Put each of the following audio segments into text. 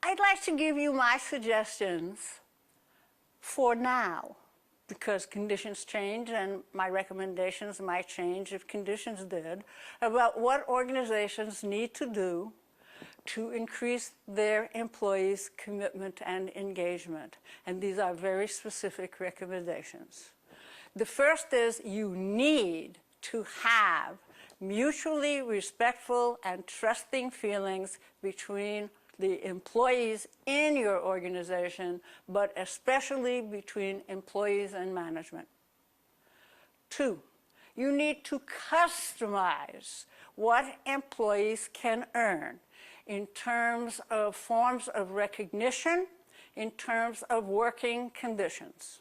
I'd like to give you my suggestions for now, because conditions change and my recommendations might change if conditions did, about what organizations need to do to increase their employees' commitment and engagement. And these are very specific recommendations. The first is you need to have mutually respectful and trusting feelings between the employees in your organization, but especially between employees and management. 2, you need to customize what employees can earn in terms of forms of recognition, in terms of working conditions.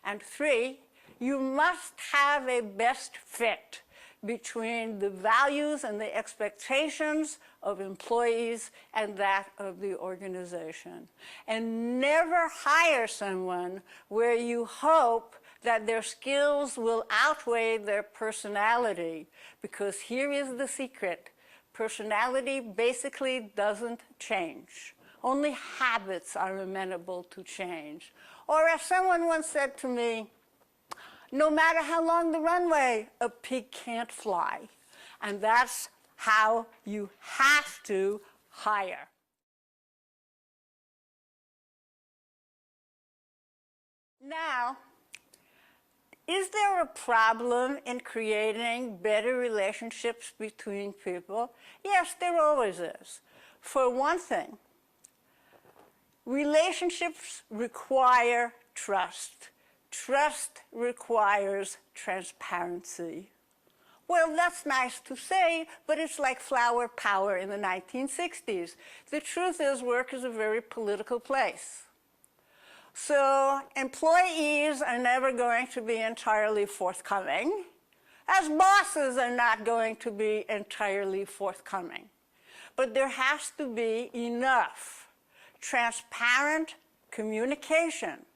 And 3, you must have a best fit between the values and the expectations of employees and that of the organization. And never hire someone where you hope that their skills will outweigh their personality, because here is the secret. Personality basically doesn't change. Only habits are amenable to change. Or as someone once said to me, no matter how long the runway, a pig can't fly. And that's how you have to hire. Now, is there a problem in creating better relationships between people? Yes, there always is. For one thing, relationships require trust. Trust requires transparency. Well, that's nice to say, but it's like flower power in the 1960s. The truth is, work is a very political place. So employees are never going to be entirely forthcoming, as bosses are not going to be entirely forthcoming. But there has to be enough transparent communication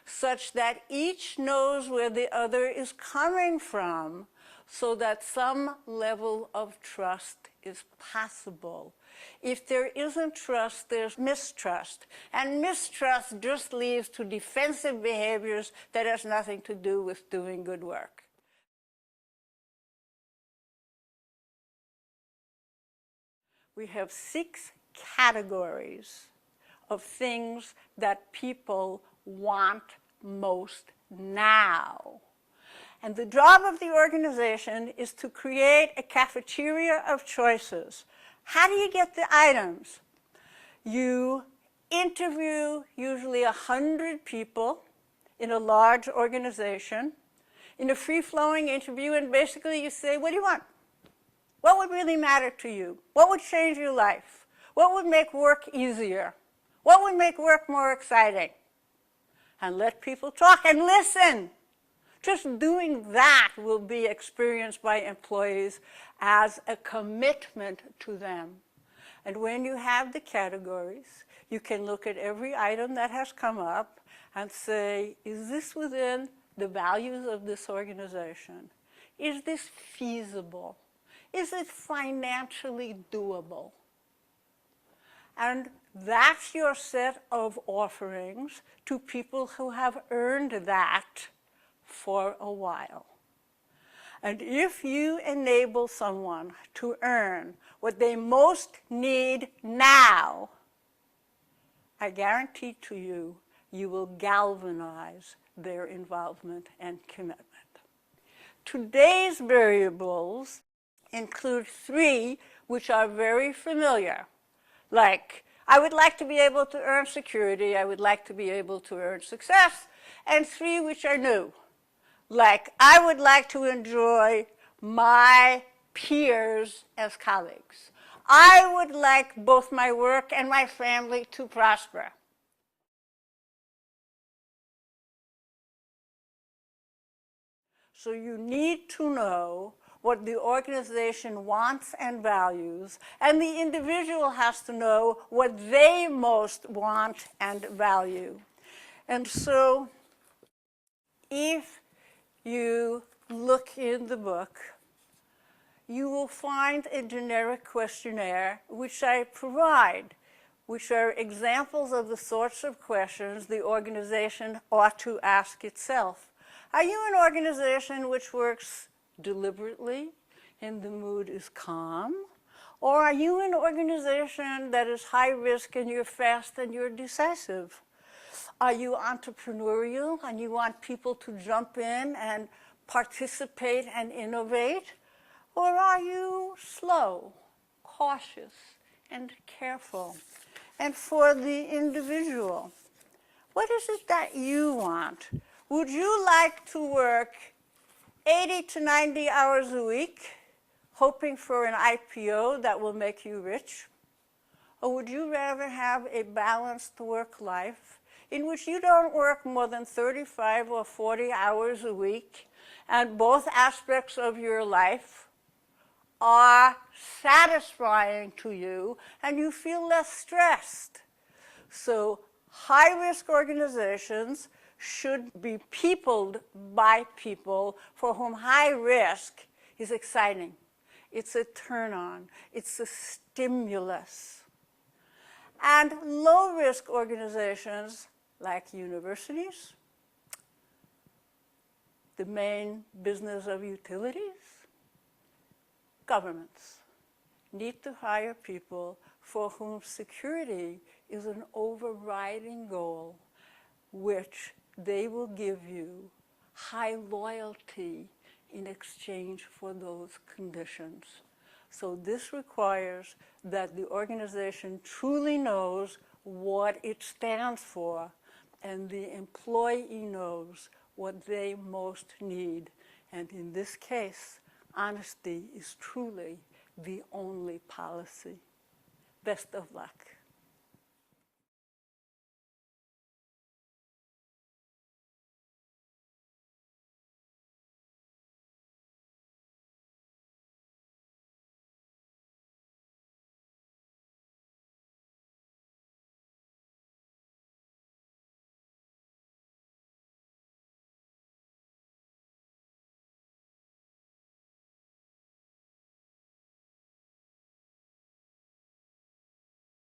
such that each knows where the other is coming from, so that some level of trust is possible. If there isn't trust, there's mistrust. And mistrust just leads to defensive behaviors that has nothing to do with doing good work. We have 6 categories of things that people want most now. And the job of the organization is to create a cafeteria of choices. How do you get the items? You interview usually 100 people in a large organization in a free-flowing interview, and basically you say, what do you want? What would really matter to you? What would change your life? What would make work easier? What would make work more exciting? And let people talk and listen. Just doing that will be experienced by employees as a commitment to them. And when you have the categories, you can look at every item that has come up and say, is this within the values of this organization? Is this feasible? Is it financially doable? And that's your set of offerings to people who have earned that for a while. And if you enable someone to earn what they most need now, I guarantee to you, you will galvanize their involvement and commitment. Today's variables include 3 which are very familiar, like I would like to be able to earn security, I would like to be able to earn success, and 3 which are new, like I would like to enjoy my peers as colleagues. I would like both my work and my family to prosper. So you need to know what the organization wants and values, and the individual has to know what they most want and value. And so if you look in the book, you will find a generic questionnaire which I provide which are examples of the sorts of questions the organization ought to ask itself. Are you an organization which works deliberately and the mood is calm? Or are you an organization that is high risk and you're fast and you're decisive? Are you entrepreneurial and you want people to jump in and participate and innovate? Or are you slow, cautious, and careful? And for the individual, what is it that you want? Would you like to work 80 to 90 hours a week, hoping for an IPO that will make you rich? Or would you rather have a balanced work life in which you don't work more than 35 or 40 hours a week, and both aspects of your life are satisfying to you and you feel less stressed? So high-risk organizations should be peopled by people for whom high risk is exciting. It's a turn-on. It's a stimulus. And low-risk organizations like universities, the main business of utilities, governments need to hire people for whom security is an overriding goal, which they will give you high loyalty in exchange for those conditions. So this requires that the organization truly knows what it stands for, and the employee knows what they most need. And in this case, honesty is truly the only policy. Best of luck.